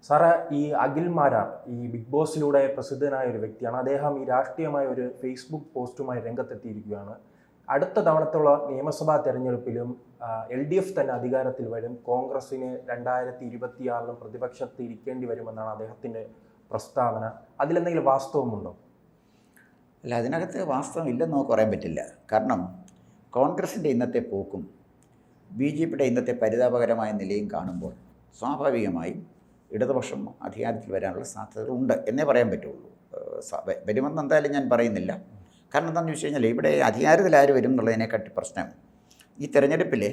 സാറേ, ഈ അഖിൽ മാരാർ ഈ ബിഗ് ബോസിലൂടെ പ്രസിദ്ധനായ ഒരു വ്യക്തിയാണ്. അദ്ദേഹം ഈ രാഷ്ട്രീയമായ ഒരു ഫേസ്ബുക്ക് പോസ്റ്റുമായി രംഗത്തെത്തിയിരിക്കുകയാണ്. അടുത്ത തവണത്തുള്ള നിയമസഭാ തെരഞ്ഞെടുപ്പിലും LDF തന്നെ അധികാരത്തിൽ വരും, കോൺഗ്രസിന് 2026 പ്രതിപക്ഷത്ത് ഇരിക്കേണ്ടി വരുമെന്നാണ് അദ്ദേഹത്തിൻ്റെ പ്രസ്താവന. അതിലെന്തെങ്കിലും വാസ്തവമുണ്ടോ? അല്ല, അതിനകത്ത് വാസ്തവം ഇല്ലെന്ന് നമുക്ക് പറയാൻ പറ്റില്ല. കാരണം കോൺഗ്രസിൻ്റെ ഇന്നത്തെ പോക്കും BJPയുടെ ഇന്നത്തെ പരിതാപകരമായ നിലയും കാണുമ്പോൾ സ്വാഭാവികമായും ഇടതുപക്ഷം അധികാരത്തിൽ വരാനുള്ള സാധ്യതകളുണ്ട് എന്നേ പറയാൻ പറ്റുള്ളൂ. വരുമെന്ന് എന്തായാലും ഞാൻ പറയുന്നില്ല. കാരണം എന്താണെന്ന് വെച്ച് കഴിഞ്ഞാൽ ഇവിടെ അധികാരത്തിൽ ആര് വരും എന്നുള്ളതിനെക്കാട്ടി പ്രശ്നം ഈ തെരഞ്ഞെടുപ്പിലെ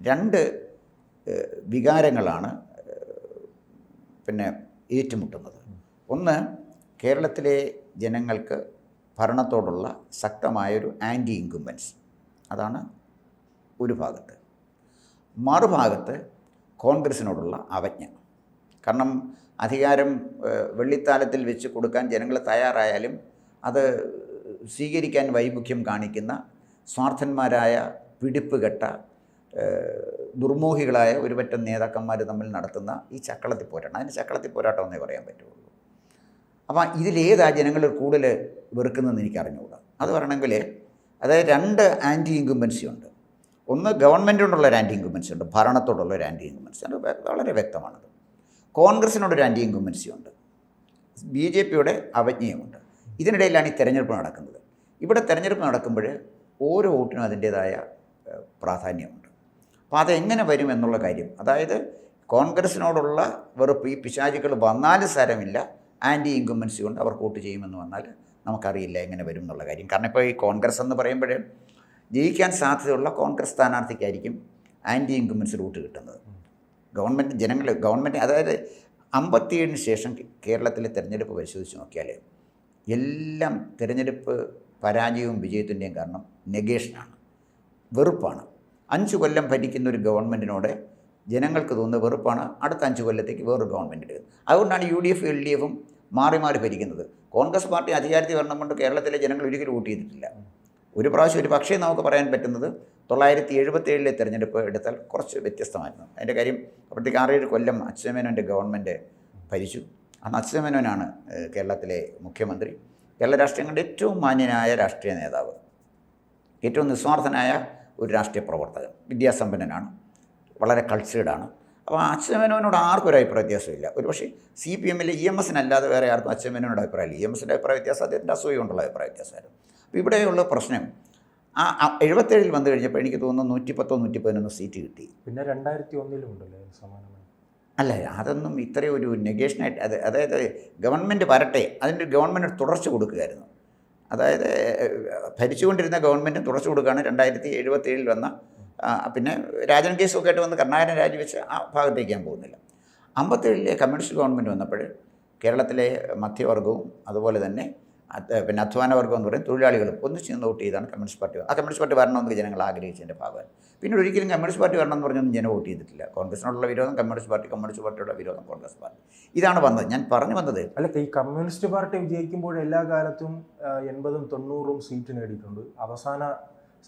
രണ്ട് വികാരങ്ങളാണ് ഏറ്റുമുട്ടുന്നത്. ഒന്ന്, കേരളത്തിലെ ജനങ്ങൾക്ക് ഭരണത്തോടുള്ള ശക്തമായൊരു ആൻറ്റി ഇൻകുംബൻസ്, അതാണ് ഒരു ഭാഗത്ത്. മറുഭാഗത്ത് കോൺഗ്രസിനോടുള്ള അവജ്ഞ. കാരണം അധികാരം വെള്ളിത്താലത്തിൽ വെച്ച് കൊടുക്കാൻ ജനങ്ങൾ തയ്യാറായാലും അത് സ്വീകരിക്കാൻ വൈമുഖ്യം കാണിക്കുന്ന സ്വാർത്ഥന്മാരായ പിടിപ്പുകെട്ട ദുർമോഹികളായ ഒരുപറ്റം നേതാക്കന്മാർ തമ്മിൽ നടത്തുന്ന ഈ ചക്കളത്തി പോരാട്ടം, അതിന് ചക്കളത്തി പോരാട്ടം എന്നേ പറയാൻ പറ്റുള്ളൂ. അപ്പോൾ ഇതിലേതാ ജനങ്ങൾ കൂടുതൽ വെറുക്കുന്നതെന്ന് എനിക്ക് അറിഞ്ഞുകൂടാ. അത് പറയണമെങ്കിൽ അതായത് രണ്ട് ആൻറ്റി ഇൻകുംബൻസി ഉണ്ട്. ഒന്ന്, ഗവൺമെൻറ്റിനോടുള്ള ഒരു ആൻറ്റി ഇൻകുംബൻസി ഉണ്ട്, ഭരണത്തോടുള്ള ഒരു ആൻറ്റി ഇൻകുംബൻസി, അത് വളരെ വ്യക്തമാണത്. കോൺഗ്രസിനോടൊരു ആൻറ്റി ഇൻകുംബൻസി ഉണ്ട്, BJPയുടെ അവജ്ഞയുമുണ്ട്. ഇതിനിടയിലാണ് ഈ തെരഞ്ഞെടുപ്പ് നടക്കുന്നത്. ഇവിടെ തെരഞ്ഞെടുപ്പ് നടക്കുമ്പോൾ ഓരോ വോട്ടിനും അതിൻ്റേതായ പ്രാധാന്യമുണ്ട്. അപ്പോൾ അതെങ്ങനെ വരും എന്നുള്ള കാര്യം, അതായത് കോൺഗ്രസിനോടുള്ള വെറുപ്പ്, ഈ പിശാചുക്കൾ വന്നാലും സാരമില്ല, ആൻറ്റി ഇൻകുംബൻസി കൊണ്ട് അവർ വോട്ട് ചെയ്യുമെന്ന് വന്നാൽ നമുക്കറിയില്ല എങ്ങനെ വരും എന്നുള്ള കാര്യം. കാരണം ഇപ്പോൾ ഈ കോൺഗ്രസ് എന്ന് പറയുമ്പോൾ ജയിക്കാൻ സാധ്യതയുള്ള കോൺഗ്രസ് സ്ഥാനാർത്ഥിക്കായിരിക്കും ആൻറ്റി ഇൻകുംബൻസി വോട്ട് കിട്ടുന്നത്. ഗവൺമെൻറ് അതായത് 57 ശേഷം കേരളത്തിലെ തിരഞ്ഞെടുപ്പ് പരിശോധിച്ച് നോക്കിയാൽ എല്ലാം തിരഞ്ഞെടുപ്പ് പരാജയവും വിജയത്തിൻ്റെയും കാരണം നെഗേഷനാണ്, വെറുപ്പാണ്. 5 കൊല്ലം ഭരിക്കുന്ന ഒരു ഗവൺമെൻറ്റിനോട് ജനങ്ങൾക്ക് തോന്നുന്ന വെറുപ്പാണ് അടുത്ത 5 കൊല്ലത്തേക്ക് വേറൊരു ഗവൺമെൻറ് എടുക്കുന്നത്. അതുകൊണ്ടാണ് UDF LDF മാറി മാറി ഭരിക്കുന്നത്. കോൺഗ്രസ് പാർട്ടി അധികാരത്തിൽ വരണം കൊണ്ട് കേരളത്തിലെ ജനങ്ങൾ ഒരിക്കലും വോട്ട് ചെയ്തിട്ടില്ല. ഒരു പ്രാവശ്യം ഒരു പക്ഷേ നമുക്ക് പറയാൻ പറ്റുന്നത് 977 തിരഞ്ഞെടുപ്പ് എടുത്താൽ കുറച്ച് വ്യത്യസ്തമായിരുന്നു. അതിൻ്റെ കാര്യം അപ്പോഴത്തേക്ക് 6-7 കൊല്ലം അച്യുതമേനോൻ്റെ ഗവൺമെൻറ് ഭരിച്ചു. അന്ന് അച്യുതമേനോനാണ് കേരളത്തിലെ മുഖ്യമന്ത്രി. കേരള രാഷ്ട്രീയങ്ങളുടെ ഏറ്റവും മാന്യനായ രാഷ്ട്രീയ നേതാവ്, ഏറ്റവും നിസ്വാർത്ഥനായ ഒരു രാഷ്ട്രീയ പ്രവർത്തകൻ, വിദ്യാസമ്പന്നനാണ്, വളരെ കൾച്ചേർഡാണ്. അപ്പോൾ അച്യുതമേനോനോട് ആർക്കും ഒരു അഭിപ്രായ വ്യത്യാസമില്ല. ഒരുപക്ഷേ CPM-ലെ EMS അല്ലാതെ വേറെ ആർക്കും അച്യുതമേനോനോട് അഭിപ്രായമില്ല. EMS-ൻ്റെ അഭിപ്രായ വ്യത്യാസം അദ്ദേഹത്തിൻ്റെ അസൂയ കൊണ്ടുള്ള അഭിപ്രായ വ്യത്യാസമായിരുന്നു. അപ്പോൾ ഇവിടെയുള്ള പ്രശ്നം 77 വന്നു കഴിഞ്ഞപ്പോൾ എനിക്ക് തോന്നുന്നു 110-111 സീറ്റ് കിട്ടി. പിന്നെ 2001 ഉണ്ടല്ലേ സമാനമായി. അല്ല, അതൊന്നും ഇത്രയും ഒരു നെഗേഷനായിട്ട് അതായത് ഗവൺമെൻറ് വരട്ടെ, അതിൻ്റെ ഗവൺമെൻറ് തുടർച്ച കൊടുക്കുകയായിരുന്നു. അതായത് ഭരിച്ചുകൊണ്ടിരുന്ന ഗവൺമെൻറ് തുടർച്ച കൊടുക്കുകയാണ്. 2077 വന്ന പിന്നെ രാജൻ കേസൊക്കെ ആയിട്ട് വന്ന് കർണാടകൻ രാജിവെച്ച് ആ ഭാഗത്തേക്ക് ഞാൻ പോകുന്നില്ല. 57 കമ്മ്യൂണിസ്റ്റ് ഗവൺമെൻറ് വന്നപ്പോൾ കേരളത്തിലെ മധ്യവർഗവും അതുപോലെ തന്നെ പിന്നെ അധ്വാനവർഗം എന്ന് പറയും തൊഴിലാളികളും ഒന്നിച്ച് നിന്ന് വോട്ട് ചെയ്താണ് കമ്മ്യൂണിസ്റ്റ് പാർട്ടി. ആ കമ്മ്യൂണിസ്റ്റ് പാർട്ടി വരണമെന്ന് ജനങ്ങൾ ആഗ്രഹിച്ചതിൻ്റെ ഭാഗമാണ്. പിന്നീട് ഒരിക്കലും കമ്മ്യൂണിസ്റ്റ് പാർട്ടി വരണമെന്ന് പറഞ്ഞൊന്നും ജനം വോട്ട് ചെയ്തിട്ടില്ല. കോൺഗ്രസിനോടുള്ള വിരോധം കമ്മ്യൂണിസ്റ്റ് പാർട്ടിയോടുള്ള വിരോധം കോൺഗ്രസ് പാർട്ടി, ഇതാണ് വന്നത്. ഞാൻ പറഞ്ഞു വന്നത് അല്ല, ഈ കമ്മ്യൂണിസ്റ്റ് പാർട്ടി വിജയിക്കുമ്പോൾ എല്ലാ കാലത്തും 80-90 സീറ്റ് നേടിയിട്ടുണ്ട്. അവസാന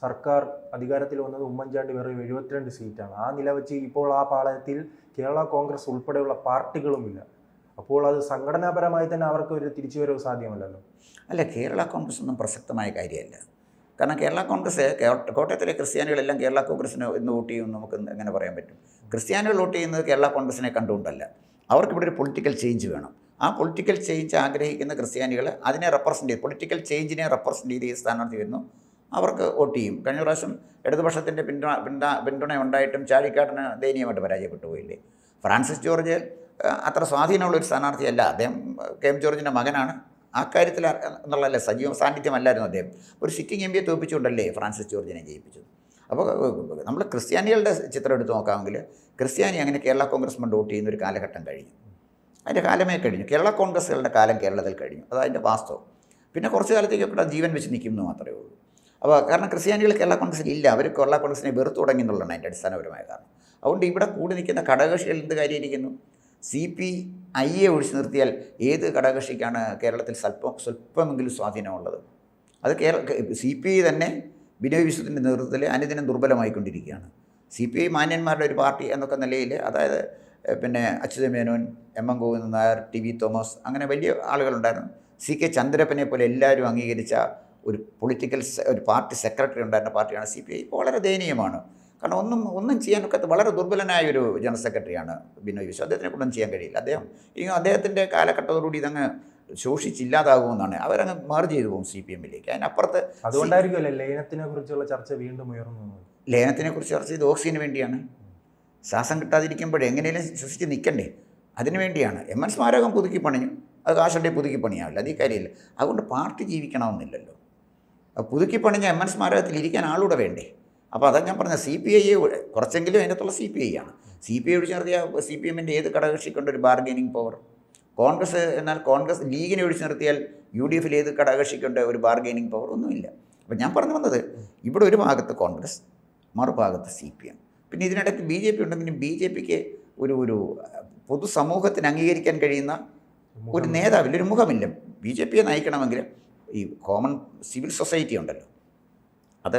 സർക്കാർ അധികാരത്തിൽ വന്നത് ഉമ്മൻചാണ്ടി വെറും 72 സീറ്റാണ്. ആ നില വെച്ച് ഇപ്പോൾ ആ പാളയത്തിൽ കേരള കോൺഗ്രസ് ഉൾപ്പെടെയുള്ള പാർട്ടികളുമില്ല. അപ്പോൾ അത് സംഘടനാപരമായി തന്നെ അവർക്ക് ഒരു തിരിച്ചുവരവ് സാധ്യമല്ലല്ലോ. അല്ല, കേരള കോൺഗ്രസ് ഒന്നും പ്രസക്തമായ കാര്യമല്ല. കാരണം കേരള കോൺഗ്രസ്, കോട്ടയത്തിലെ ക്രിസ്ത്യാനികളെല്ലാം കേരള കോൺഗ്രസിന് ഇന്ന് വോട്ട് ചെയ്യുമെന്ന് നമുക്ക് എങ്ങനെ പറയാൻ പറ്റും? ക്രിസ്ത്യാനികൾ വോട്ട് ചെയ്യുന്നത് കേരള കോൺഗ്രസിനെ കണ്ടുകൊണ്ടല്ല. അവർക്കിവിടെ ഒരു പൊളിറ്റിക്കൽ ചേഞ്ച് വേണം. ആ പൊളിറ്റിക്കൽ ചേഞ്ച് ആഗ്രഹിക്കുന്ന ക്രിസ്ത്യാനികൾ അതിനെ റെപ്രസെൻ്റ് ചെയ്ത്, പൊളിറ്റിക്കൽ ചേഞ്ചിനെ റെപ്രസെൻ്റ് ചെയ്ത് ഈ സ്ഥാനാർത്ഥി വരുന്നു, അവർക്ക് വോട്ട് ചെയ്യും. കഴിഞ്ഞ പ്രാവശ്യം ഇടതുപക്ഷത്തിൻ്റെ പിന്തുണ ഉണ്ടായിട്ടും ചാഴിക്കാട്ടിന് ദയനീയമായിട്ട് പരാജയപ്പെട്ടു പോയില്ലേ. ഫ്രാൻസിസ് ജോർജ് അത്ര സ്വാധീനമുള്ളൊരു സ്ഥാനാർത്ഥിയല്ല. അദ്ദേഹം KM ജോർജിൻ്റെ മകനാണ്. ആ കാര്യത്തിൽ എന്നുള്ളതല്ല, സജീവ സാന്നിധ്യമല്ലായിരുന്നു അദ്ദേഹം. ഒരു സിറ്റിംഗ് MP തോൽപ്പിച്ചുകൊണ്ടല്ലേ ഫ്രാൻസിസ് ജോർജിനെ ജയിപ്പിച്ചത്. അപ്പോൾ നമ്മൾ ക്രിസ്ത്യാനികളുടെ ചിത്രം എടുത്ത് നോക്കാമെങ്കിൽ ക്രിസ്ത്യാനി അങ്ങനെ കേരള കോൺഗ്രസ് കൊണ്ട് വോട്ട് ചെയ്യുന്ന ഒരു കാലഘട്ടം കഴിഞ്ഞു. അതിൻ്റെ കാലമേ കഴിഞ്ഞു. കേരള കോൺഗ്രസുകളുടെ കാലം കേരളത്തിൽ കഴിഞ്ഞു. അതതിൻ്റെ വാസ്തവം. പിന്നെ കുറച്ച് കാലത്തേക്ക് ഇവിടെ ജീവൻ വെച്ച് നിൽക്കുന്നു മാത്രമേ ഉള്ളൂ. അപ്പോൾ കാരണം ക്രിസ്ത്യാനികൾ കേരള കോൺഗ്രസിൽ ഇല്ല, അവർ കേരള കോൺഗ്രസിനെ വെറുത്തു തുടങ്ങി എന്നുള്ളതാണ് അതിൻ്റെ അടിസ്ഥാനപരമായ കാരണം. അതുകൊണ്ട് ഇവിടെ കൂടി നിൽക്കുന്ന ഘടകകക്ഷികൾ എന്ത് കാര്യമായിരിക്കുന്നു? CPI-യെ ഒഴിച്ചു നിർത്തിയാൽ ഏത് ഘടകകക്ഷിക്കാണ് കേരളത്തിൽ സ്വല്പമെങ്കിലും സ്വാധീനമുള്ളത്? അത് CPI തന്നെ ബിനോയ് വിശ്വത്തിൻ്റെ നേതൃത്വത്തിൽ അനുദിനം ദുർബലമായിക്കൊണ്ടിരിക്കുകയാണ്. CPI മാന്യന്മാരുടെ ഒരു പാർട്ടി എന്നൊക്കെ നിലയിൽ, അതായത് പിന്നെ Achutha Menon, M Govindan Nair, TV. Thomas, അങ്ങനെ വലിയ ആളുകളുണ്ടായിരുന്നു. CK ചന്ദ്രപ്പനെ പോലെ എല്ലാവരും അംഗീകരിച്ച ഒരു ഒരു പാർട്ടി സെക്രട്ടറി ഉണ്ടായിരുന്ന പാർട്ടിയാണ് CPI. ഇപ്പോൾ വളരെ ദയനീയമാണ്. കാരണം ഒന്നും ചെയ്യാനൊക്കെ വളരെ ദുർബലനായ ഒരു ജനറൽ സെക്രട്ടറിയാണ് ബിനോയ് വിശ്വം. അദ്ദേഹത്തിനെ കൊണ്ടൊന്നും ചെയ്യാൻ കഴിയില്ല. അദ്ദേഹത്തിൻ്റെ കാലഘട്ടത്തോടുകൂടി ഇതങ്ങ് ശോഷിച്ചില്ലാതാകുമെന്നാണ്. അവരങ്ങ് മെർജ് ചെയ്തു പോകും CPM-ലേക്ക്. അതിനപ്പുറത്ത് അതുകൊണ്ടായിരിക്കുമല്ലേ ലയനത്തിനെ കുറിച്ചുള്ള ചർച്ച വീണ്ടും ഉയർന്നു. ലയനത്തിനെക്കുറിച്ച് ചർച്ച ചെയ്ത് ഓക്സിജന് വേണ്ടിയാണ്. ശ്വാസം കിട്ടാതിരിക്കുമ്പോൾ എങ്ങനെയും ശ്വസിച്ച് നിൽക്കണ്ടേ, അതിനു വേണ്ടിയാണ്. MN സ്മാരകം പുതുക്കി പണിഞ്ഞു, അത് കാശുണ്ടെ പുതുക്കി പണിയാവില്ല, അത് ഈ കാര്യമില്ല. അതുകൊണ്ട് പാർട്ടി ജീവിക്കണമെന്നില്ലല്ലോ. പുതുക്കി പണിഞ്ഞ MN സ്മാരകത്തിൽ ഇരിക്കാൻ ആളൂടെ വേണ്ടേ? അപ്പോൾ അതാണ് ഞാൻ പറഞ്ഞത്, CPI കുറച്ചെങ്കിലും അതിനകത്തുള്ള CPI ആണ്. CPI ഒഴിച്ച് നിർത്തിയ CPM-ൻ്റെ ഏത് ഘടകകക്ഷിക്കുണ്ട് ഒരു ബാർഗെയിനിങ് പവർ? കോൺഗ്രസ് എന്നാൽ കോൺഗ്രസ് ലീഗിനെ ഒഴിച്ച് നിർത്തിയാൽ UDF-ൽ ഏത് ഘടകകക്ഷിക്കുണ്ട് ഒരു ബാർഗെയിനിങ് പവർ? ഒന്നുമില്ല. അപ്പോൾ ഞാൻ പറഞ്ഞു വന്നത്, ഇവിടെ ഒരു ഭാഗത്ത് കോൺഗ്രസ്, മറുഭാഗത്ത് CPM. പിന്നെ ഇതിനിടയ്ക്ക് BJP ഉണ്ടെങ്കിലും BJPക്ക് ഒരു പൊതുസമൂഹത്തിന് അംഗീകരിക്കാൻ കഴിയുന്ന ഒരു നേതാവില്ല, ഒരു മുഖമില്ല. BJPയെ നയിക്കണമെങ്കിൽ ഈ കോമൺ സിവിൽ സൊസൈറ്റി ഉണ്ടല്ലോ, അത്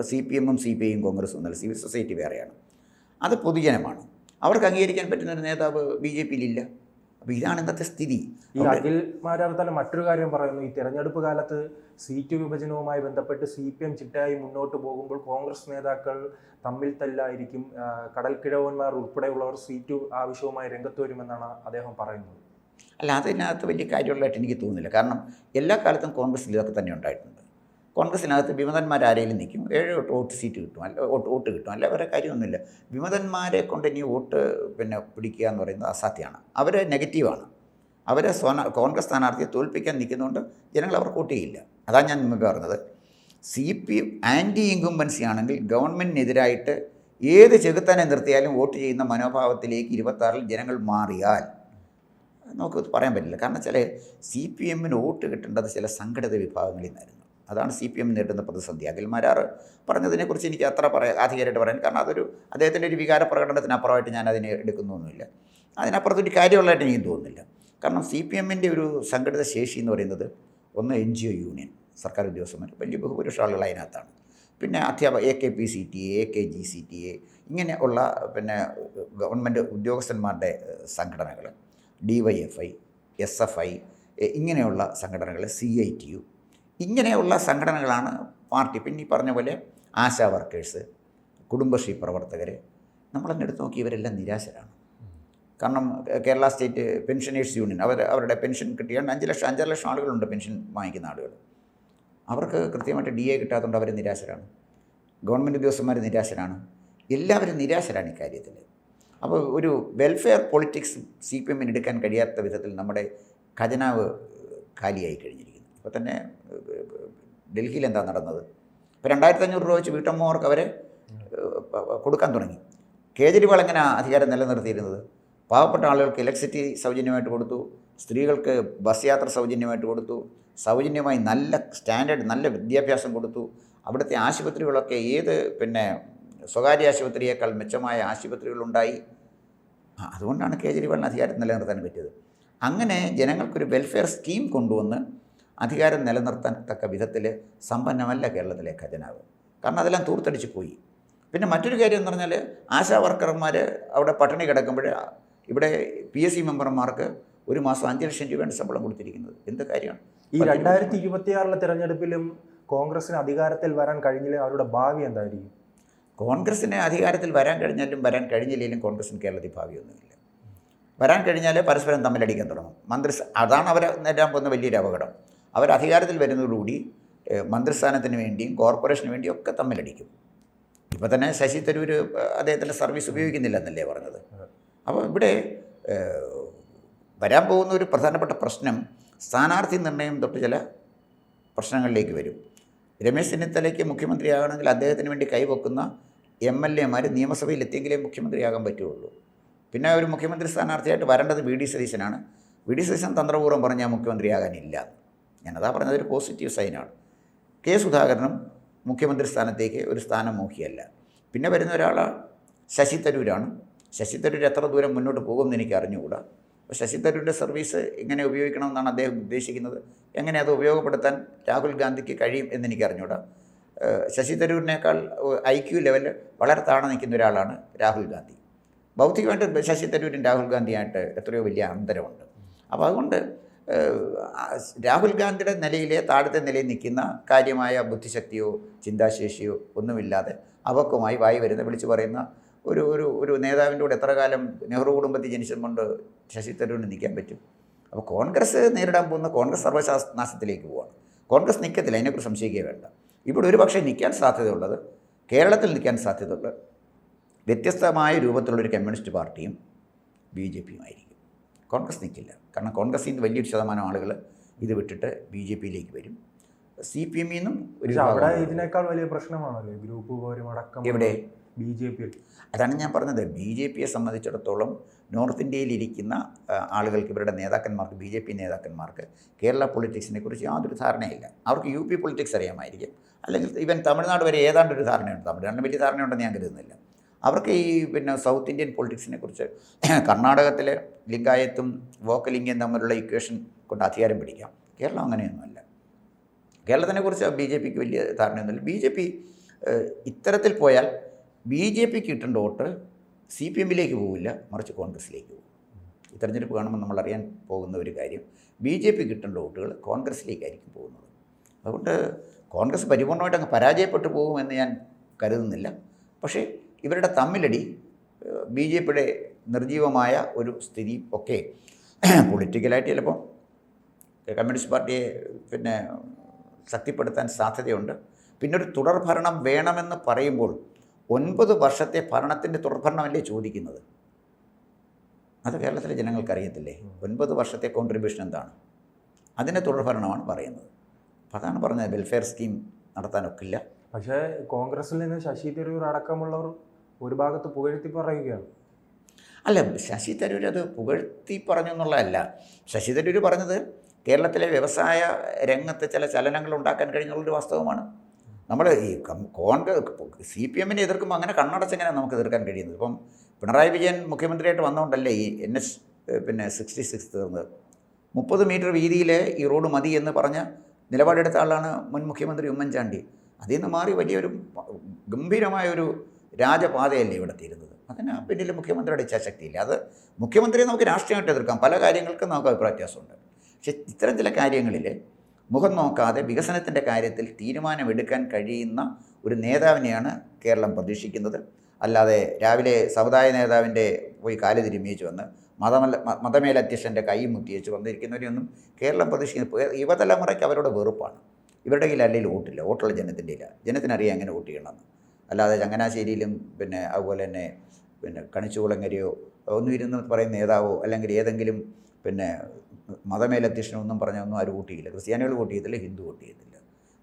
CPM-ഉം CPI-യും കോൺഗ്രസും ഒന്നല്ല, സിവിൽ സൊസൈറ്റി വേറെയാണ്. അത് പൊതുജനമാണ്. അവർക്ക് അംഗീകരിക്കാൻ പറ്റുന്നൊരു നേതാവ് BJP-യിലില്ല. അപ്പോൾ ഇതാണ് ഇന്നത്തെ സ്ഥിതി. ഈ അഖിൽ മാരാർ തന്നെ മറ്റൊരു കാര്യം പറയുന്നു, ഈ തെരഞ്ഞെടുപ്പ് കാലത്ത് സീറ്റ് വിഭജനവുമായി ബന്ധപ്പെട്ട് CPM ചിട്ടയായി മുന്നോട്ട് പോകുമ്പോൾ കോൺഗ്രസ് നേതാക്കൾ തമ്മിൽ തല്ലായിരിക്കും, കടൽക്കിഴവന്മാർ ഉൾപ്പെടെയുള്ളവർ സീറ്റ് ആവശ്യവുമായി രംഗത്ത് വരുമെന്നാണ് അദ്ദേഹം പറയുന്നത്. അല്ല, അതിനകത്ത് വലിയ കാര്യമുള്ളതായിട്ട് എനിക്ക് തോന്നുന്നില്ല. കാരണം എല്ലാ കാലത്തും കോൺഗ്രസ്സിൽ ഇതൊക്കെ തന്നെ ഉണ്ടായിട്ടുണ്ട്. കോൺഗ്രസ്സിനകത്ത് വിമതന്മാരാരെങ്കിലും നിൽക്കും, 7 വോട്ട് സീറ്റ് കിട്ടും, അല്ല വോട്ട് കിട്ടും, അല്ല വേറെ കാര്യമൊന്നുമില്ല. വിമതന്മാരെ കൊണ്ട് ഇനി വോട്ട് പിടിക്കുക എന്ന് പറയുന്നത് അസാധ്യമാണ്. അവർ നെഗറ്റീവാണ്. അവരെ കോൺഗ്രസ് സ്ഥാനാർത്ഥിയെ തോൽപ്പിക്കാൻ നിൽക്കുന്നതുകൊണ്ട് ജനങ്ങൾ അവർക്ക് വോട്ട് ചെയ്യില്ല. അതാണ് ഞാൻ മുമ്പ് പറഞ്ഞത്. CPM ആൻറ്റി ഇൻകുംബൻസി ആണെങ്കിൽ ഗവൺമെൻറ്റിനെതിരായിട്ട് ഏത് ചെകുത്താനെ നിർത്തിയാലും വോട്ട് ചെയ്യുന്ന മനോഭാവത്തിലേക്ക് 26-ൽ ജനങ്ങൾ മാറിയാൽ നമുക്ക് പറയാൻ പറ്റില്ല. കാരണം വെച്ചാൽ CPM-ന് വോട്ട് കിട്ടേണ്ടത് ചില സംഘടിത വിഭാഗങ്ങളിൽ നിന്നായിരുന്നു. അതാണ് CPM നേരിടുന്ന പ്രതിസന്ധി. അഖിൽ മാരാർ പറഞ്ഞതിനെക്കുറിച്ച് എനിക്ക് അത്ര ആധികാരികമായിട്ട് പറയാൻ, കാരണം അദ്ദേഹത്തിൻ്റെ ഒരു വികാര പ്രകടനത്തിനപ്പുറമായിട്ട് ഞാൻ അതിനെ എടുക്കുന്നൊന്നുമില്ല. അതിനപ്പുറത്തൊരു കാര്യമുള്ളതായിട്ട് എനിക്ക് തോന്നുന്നില്ല. കാരണം CPM-ൻ്റെ ഒരു സംഘടിത ശേഷി എന്ന് പറയുന്നത് ഒന്ന് NGO യൂണിയൻ, സർക്കാർ ഉദ്യോഗസ്ഥന്മാർ, വലിയ ബഹുഭൂരിപക്ഷം ആളുകൾ അതിനകത്താണ്. പിന്നെ AKPCTA, AKGCTA, ഇങ്ങനെ ഉള്ള പിന്നെ ഗവൺമെൻറ് ഉദ്യോഗസ്ഥന്മാരുടെ സംഘടനകൾ, DYFI, SFI, ഇങ്ങനെയുള്ള സംഘടനകൾ, CITU, ഇങ്ങനെയുള്ള സംഘടനകളാണ് പാർട്ടി. പിന്നെ ഈ പറഞ്ഞ പോലെ ആശാ വർക്കേഴ്സ്, കുടുംബശ്രീ പ്രവർത്തകർ, നമ്മളെന്നെ എടുത്ത് നോക്കി ഇവരെല്ലാം നിരാശരാണ്. കാരണം കേരള സ്റ്റേറ്റ് പെൻഷനേഴ്സ് യൂണിയൻ അവരുടെ പെൻഷൻ കിട്ടിയാൽ 5 ലക്ഷം ആളുകളുണ്ട് പെൻഷൻ വാങ്ങിക്കുന്ന ആളുകൾ. അവർക്ക് കൃത്യമായിട്ട് DA കിട്ടാത്തതുകൊണ്ട് അവർ നിരാശരാണ്. ഗവൺമെൻറ് ഉദ്യോഗസ്ഥന്മാർ നിരാശരാണ്. എല്ലാവരും നിരാശരാണ് ഇക്കാര്യത്തിൽ. അപ്പോൾ ഒരു വെൽഫെയർ പൊളിറ്റിക്സ് CPM-ന് എടുക്കാൻ കഴിയാത്ത വിധത്തിൽ നമ്മുടെ ഖജനാവ് കാലിയായി കഴിഞ്ഞിരിക്കുന്നു. ഇപ്പോൾ തന്നെ ഡൽഹിയിൽ എന്താ നടന്നത്? ഇപ്പോൾ 2500 രൂപ വെച്ച് വീട്ടമ്മമാർക്ക് അവരെ കൊടുക്കാൻ തുടങ്ങി. കേജ്രിവാൾ എങ്ങനെ അധികാരം നിലനിർത്തിയിരുന്നത്? പാവപ്പെട്ട ആളുകൾക്ക് ഇലക്ട്രിസിറ്റി സൗജന്യമായിട്ട് കൊടുത്തു, സ്ത്രീകൾക്ക് ബസ് യാത്ര സൗജന്യമായിട്ട് കൊടുത്തു, സൗജന്യമായി നല്ല സ്റ്റാൻഡേർഡ് നല്ല വിദ്യാഭ്യാസം കൊടുത്തു. അവിടുത്തെ ആശുപത്രികളൊക്കെ പിന്നെ സ്വകാര്യ ആശുപത്രിയേക്കാൾ മെച്ചമായ ആശുപത്രികളുണ്ടായി. അതുകൊണ്ടാണ് കേജ്രിവാളിന് അധികാരം നിലനിർത്താൻ പറ്റിയത്. അങ്ങനെ ജനങ്ങൾക്കൊരു വെൽഫെയർ സ്കീം കൊണ്ടുവന്ന് അധികാരം നിലനിർത്താൻ തക്ക വിധത്തിൽ സമ്പന്നമല്ല കേരളത്തിലെ ഖജനാവ്. കാരണം അതെല്ലാം തൂർത്തടിച്ച് പോയി. പിന്നെ മറ്റൊരു കാര്യം എന്ന് പറഞ്ഞാൽ ആശാ വർക്കർമാർ അവിടെ പട്ടിണി കിടക്കുമ്പോൾ ഇവിടെ PSC മെമ്പർമാർക്ക് ഒരു മാസം 5 ലക്ഷം രൂപയാണ് ശമ്പളം കൊടുത്തിരിക്കുന്നത്. എന്ത് കാര്യമാണ്? ഈ 2026 തെരഞ്ഞെടുപ്പിലും കോൺഗ്രസിന് അധികാരത്തിൽ വരാൻ കഴിഞ്ഞില്ല, അവരുടെ ഭാവി എന്തായിരിക്കും? കോൺഗ്രസിന് അധികാരത്തിൽ വരാൻ കഴിഞ്ഞാലും വരാൻ കഴിഞ്ഞില്ലെങ്കിലും കോൺഗ്രസിന് കേരളത്തിൽ ഭാവിയൊന്നുമില്ല. വരാൻ കഴിഞ്ഞാൽ പരസ്പരം തമ്മിലടിക്കാൻ തുടങ്ങും. അതാണ് അവർ നേരിടാൻ പോകുന്ന വലിയൊരു അപകടം. അവർ അധികാരത്തിൽ വരുന്നതോടുകൂടി മന്ത്രിസ്ഥാനത്തിന് വേണ്ടിയും കോർപ്പറേഷന് വേണ്ടിയും ഒക്കെ തമ്മിലടിക്കും. ഇപ്പോൾ തന്നെ ശശി തരൂർ അദ്ദേഹത്തിൻ്റെ സർവീസ് ഉപയോഗിക്കുന്നില്ല എന്നല്ലേ പറഞ്ഞത്. അപ്പോൾ ഇവിടെ വരാൻ പോകുന്ന ഒരു പ്രധാനപ്പെട്ട പ്രശ്നം സ്ഥാനാർത്ഥി നിർണ്ണയം തൊട്ട് ചില പ്രശ്നങ്ങളിലേക്ക് വരും. രമേശ് ചെന്നിത്തലയ്ക്ക് മുഖ്യമന്ത്രിയാകണമെങ്കിൽ അദ്ദേഹത്തിന് വേണ്ടി കൈവെക്കുന്ന MLA-മാർ നിയമസഭയിൽ എത്തിയെങ്കിലേ മുഖ്യമന്ത്രിയാകാൻ പറ്റുള്ളൂ. പിന്നെ ഒരു മുഖ്യമന്ത്രി സ്ഥാനാർത്ഥിയായിട്ട് വരേണ്ടത് VD സതീശനാണ്. VD സതീശൻ തന്ത്രപൂർവ്വം പറഞ്ഞാൽ മുഖ്യമന്ത്രിയാകാനില്ല. ഞാനതാ പറഞ്ഞത്, ഒരു പോസിറ്റീവ് സൈനാണ്. K. സുധാകരനും മുഖ്യമന്ത്രി സ്ഥാനത്തേക്ക് ഒരു സ്ഥാനമോഹിയല്ല. പിന്നെ വരുന്ന ഒരാൾ ശശി തരൂരാണ്. ശശി തരൂർ എത്ര ദൂരം മുന്നോട്ട് പോകുമെന്ന് എനിക്ക് അറിഞ്ഞുകൂടാ. അപ്പോൾ ശശി തരൂരിൻ്റെ സർവീസ് എങ്ങനെ ഉപയോഗിക്കണമെന്നാണ് അദ്ദേഹം ഉദ്ദേശിക്കുന്നത്, എങ്ങനെ അത് ഉപയോഗപ്പെടുത്താൻ രാഹുൽ ഗാന്ധിക്ക് കഴിയും എന്നെനിക്ക് അറിഞ്ഞുകൂടാ. ശശി തരൂരിനേക്കാൾ IQ ലെവൽ വളരെ താഴെ നിൽക്കുന്ന ഒരാളാണ് രാഹുൽ ഗാന്ധി. ബൗദ്ധികമായിട്ട് ശശി തരൂരും രാഹുൽ ഗാന്ധിയായിട്ട് എത്രയോ വലിയ അന്തരമുണ്ട്. അപ്പോൾ അതുകൊണ്ട് രാഹുൽ ഗാന്ധിയുടെ നിലയിലെ താഴത്തെ നിലയിൽ നിൽക്കുന്ന കാര്യമായ ബുദ്ധിശക്തിയോ ചിന്താശേഷിയോ ഒന്നുമില്ലാതെ അവക്കുമായി വായി വരുന്ന വിളിച്ചു പറയുന്ന ഒരു ഒരു ഒരു നേതാവിൻ്റെ കൂടെ എത്ര കാലം നെഹ്റു കുടുംബത്തിൽ ജനിച്ചുകൊണ്ട് ശശി തരൂരിന് നിൽക്കാൻ പറ്റും? അപ്പോൾ കോൺഗ്രസ് നേരിടാൻ പോകുന്ന കോൺഗ്രസ് സർവനാശത്തിലേക്ക് പോവുകയാണ്. കോൺഗ്രസ് നിൽക്കത്തില്ല, അതിനെക്കുറിച്ച് സംശയിക്കുക വേണ്ട. ഇവിടെ ഒരു പക്ഷേ നിൽക്കാൻ സാധ്യതയുള്ളത്, കേരളത്തിൽ നിൽക്കാൻ സാധ്യതയുള്ളത് വ്യത്യസ്തമായ രൂപത്തിലുള്ളൊരു കമ്മ്യൂണിസ്റ്റ് പാർട്ടിയും BJPയുമായിരിക്കും. കോൺഗ്രസ് നിൽക്കില്ല. കാരണം കോൺഗ്രസിൽ നിന്ന് വലിയൊരു ശതമാനം ആളുകൾ ഇത് വിട്ടിട്ട് BJPയിലേക്ക് വരും. CPMയിൽ നിന്നും ഒരു അവിടെ ഇതിനേക്കാൾ വലിയ പ്രശ്നമാണല്ലോ ഗ്രൂപ്പ് പോരും അടക്കം എവിടെ BJP. അതാണ് ഞാൻ പറഞ്ഞത്. BJPയെ സംബന്ധിച്ചിടത്തോളം നോർത്ത് ഇന്ത്യയിലിരിക്കുന്ന ആളുകൾക്ക്, ഇവരുടെ നേതാക്കന്മാർക്ക്, BJP നേതാക്കന്മാർക്ക് കേരള പൊളിറ്റിക്സിനെ കുറിച്ച് യാതൊരു ധാരണയില്ല. അവർക്ക് UP പൊളിറ്റിക്സ് അറിയാമായിരിക്കും, അല്ലെങ്കിൽ ഈവൻ തമിഴ്നാട് വരെ ഏതാണ്ടൊരു ധാരണയുണ്ട്. തമിഴ്നാടിന് വലിയ ധാരണയുണ്ടെന്ന് ഞാൻ കരുതുന്നില്ല. അവർക്ക് ഈ സൗത്ത് ഇന്ത്യൻ പൊളിറ്റിക്സിനെ കുറിച്ച് കർണാടകത്തിലെ ലിംഗായത്തും വോക്കലിംഗയും തമ്മിലുള്ള ഇക്വേഷൻ കൊണ്ട് അധികാരം പിടിക്കാം. കേരളം അങ്ങനെയൊന്നുമല്ല. കേരളത്തിനെക്കുറിച്ച് BJPക്ക് വലിയ ധാരണയൊന്നുമില്ല. BJP ഇത്തരത്തിൽ പോയാൽ BJPക്ക് കിട്ടേണ്ട വോട്ട് CPMയിലേക്ക് പോവില്ല, മറിച്ച് കോൺഗ്രസ്സിലേക്ക് പോകും. ഈ തെരഞ്ഞെടുപ്പ് കാണുമ്പോൾ നമ്മൾ അറിയാൻ പോകുന്ന ഒരു കാര്യം, BJP കിട്ടേണ്ട വോട്ടുകൾ കോൺഗ്രസ്സിലേക്കായിരിക്കും പോകുന്നത്. അതുകൊണ്ട് കോൺഗ്രസ് പരിപൂർണമായിട്ട് അങ്ങ് പരാജയപ്പെട്ടു പോകുമെന്ന് ഞാൻ കരുതുന്നില്ല. പക്ഷേ ഇവരുടെ തമ്മിലടി, BJPയുടെ നിർജീവമായ ഒരു സ്ഥിതി ഒക്കെ പൊളിറ്റിക്കലായിട്ട് ചിലപ്പോൾ കമ്മ്യൂണിസ്റ്റ് പാർട്ടിയെ ശക്തിപ്പെടുത്താൻ സാധ്യതയുണ്ട്. പിന്നെ ഒരു തുടർഭരണം വേണമെന്ന് പറയുമ്പോൾ 9 വർഷത്തെ ഭരണത്തിൻ്റെ തുടർഭരണമല്ലേ ചോദിക്കുന്നത്? അത് കേരളത്തിലെ ജനങ്ങൾക്കറിയത്തില്ലേ? 9 വർഷത്തെ കോൺട്രിബ്യൂഷൻ എന്താണ്? അതിൻ്റെ തുടർഭരണമാണ് പറയുന്നത്. അപ്പോൾ അതാണ് പറഞ്ഞത്, വെൽഫെയർ സ്കീം നടത്താനൊക്കില്ല. പക്ഷേ കോൺഗ്രസിൽ നിന്ന് ശശി തരൂർ അടക്കമുള്ളവർ ഒരു ഭാഗത്ത് പുകഴ്ത്തി പറയുകയാണ്. അല്ല, ശശി തരൂർ അത് പുകഴ്ത്തി പറഞ്ഞു എന്നുള്ളതല്ല. ശശി തരൂർ പറഞ്ഞത് കേരളത്തിലെ വ്യവസായ രംഗത്ത് ചില ചലനങ്ങൾ ഉണ്ടാക്കാൻ കഴിഞ്ഞുള്ളൊരു വാസ്തവമാണ്. നമ്മൾ ഈ CPMനെ എതിർക്കുമ്പോൾ അങ്ങനെ കണ്ണടച്ചെങ്ങനെ നമുക്ക് എതിർക്കാൻ കഴിയുന്നത്? ഇപ്പം പിണറായി വിജയൻ മുഖ്യമന്ത്രിയായിട്ട് വന്നുകൊണ്ടല്ലേ ഈ NH 66 തീർന്നത്. 30 മീറ്റർ വീതിയിൽ ഈ റോഡ് മതി എന്ന് പറഞ്ഞ നിലപാടെടുത്ത ആളാണ് മുൻ മുഖ്യമന്ത്രി ഉമ്മൻചാണ്ടി. അതിൽ നിന്ന് മാറി വലിയൊരു ഗംഭീരമായൊരു രാജപാതയല്ലേ ഇവിടെ തീരുന്നത്. അതിന് പിന്നിൽ മുഖ്യമന്ത്രിയുടെ ഇച്ഛാശക്തിയില്ല. അത് മുഖ്യമന്ത്രിയെ നമുക്ക് രാഷ്ട്രീയമായിട്ട് എതിർക്കാം, പല കാര്യങ്ങൾക്കും നമുക്ക് അഭിപ്രായ വ്യത്യാസമുണ്ട്. പക്ഷേ ഇത്തരം ചില കാര്യങ്ങളിൽ മുഖം നോക്കാതെ വികസനത്തിൻ്റെ കാര്യത്തിൽ തീരുമാനമെടുക്കാൻ കഴിയുന്ന ഒരു നേതാവിനെയാണ് കേരളം പ്രതീക്ഷിക്കുന്നത്. അല്ലാതെ രാവിലെ സമുദായ നേതാവിൻ്റെ പോയി കാല് തിരുമ്മിച്ച് വന്ന് മതമേലധ്യക്ഷൻ്റെ കൈ മുത്തിയേച്ച് വന്നിരിക്കുന്നവരെയൊന്നും കേരളം പ്രതീക്ഷിക്കുന്നത്. യുവതലമുറയ്ക്ക് അവരുടെ വെറുപ്പാണ്. ഇവരുടെ കയ്യിൽ അല്ലെങ്കിൽ വോട്ടില്ല, വോട്ടുള്ള ജനത്തിൻ്റെ ഇല്ല. ജനത്തിനറിയാം എങ്ങനെ വോട്ട് ചെയ്യണമെന്ന്. അല്ലാതെ ചങ്ങനാശ്ശേരിയിലും അതുപോലെ തന്നെ കണിച്ചുകുളങ്ങരയോ ഒന്നും ഇരുന്ന് പറയുന്ന നേതാവോ അല്ലെങ്കിൽ ഏതെങ്കിലും മതമേലധ്യക്ഷനൊന്നും പറഞ്ഞൊന്നും ആരും വോട്ട് ചെയ്യില്ല. ക്രിസ്ത്യാനികൾ വോട്ട് ചെയ്യത്തില്ല, ഹിന്ദു വോട്ട് ചെയ്യത്തില്ല.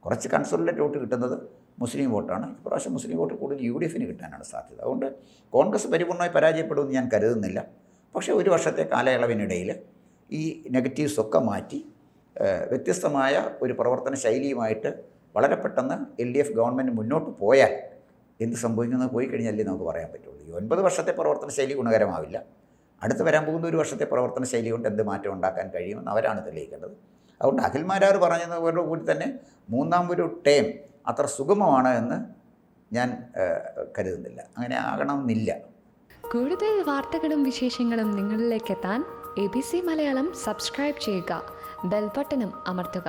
കുറച്ച് കൺസോളിഡേറ്റ് വോട്ട് കിട്ടുന്നത് മുസ്ലിം വോട്ടാണ്. ഇപ്രാവശ്യം മുസ്ലിം വോട്ട് കൂടുതൽ UDFന് കിട്ടാനാണ് സാധ്യത. അതുകൊണ്ട് കോൺഗ്രസ് പരിപൂർണ്ണമായി പരാജയപ്പെടുമെന്ന് ഞാൻ കരുതുന്നില്ല. പക്ഷേ ഒരു വർഷത്തെ കാലയളവിനിടയിൽ ഈ നെഗറ്റീവ്സ് ഒക്കെ മാറ്റി വ്യത്യസ്തമായ ഒരു പ്രവർത്തന ശൈലിയുമായിട്ട് വളരെ പെട്ടെന്ന് LDF ഗവൺമെൻറ് മുന്നോട്ട് പോയാൽ എന്ത് സംഭവിക്കുന്നത് പോയി കഴിഞ്ഞാലേ നമുക്ക് പറയാൻ പറ്റുള്ളൂ. ഈ 9 വർഷത്തെ പ്രവർത്തന ശൈലി ഗുണകരമാവില്ല. അടുത്ത് വരാൻ പോകുന്ന ഒരു വർഷത്തെ പ്രവർത്തന ശൈലി കൊണ്ട് എന്ത് മാറ്റം ഉണ്ടാക്കാൻ കഴിയുമെന്ന് അവരാണ് തെളിയിക്കേണ്ടത്. അതുകൊണ്ട് അഖിൽമാരാർ പറഞ്ഞതുപോലെ കൂടി തന്നെ മൂന്നാം ഒരു ടേം അത്ര സുഗമമാണ് എന്ന് ഞാൻ കരുതുന്നില്ല. അങ്ങനെ ആകണമെന്നില്ല. കൂടുതൽ വാർത്തകളും വിശേഷങ്ങളും നിങ്ങളിലേക്ക് എത്താൻ ABC മലയാളം സബ്സ്ക്രൈബ് ചെയ്യുക, ബെൽ ബട്ടണും അമർത്തുക.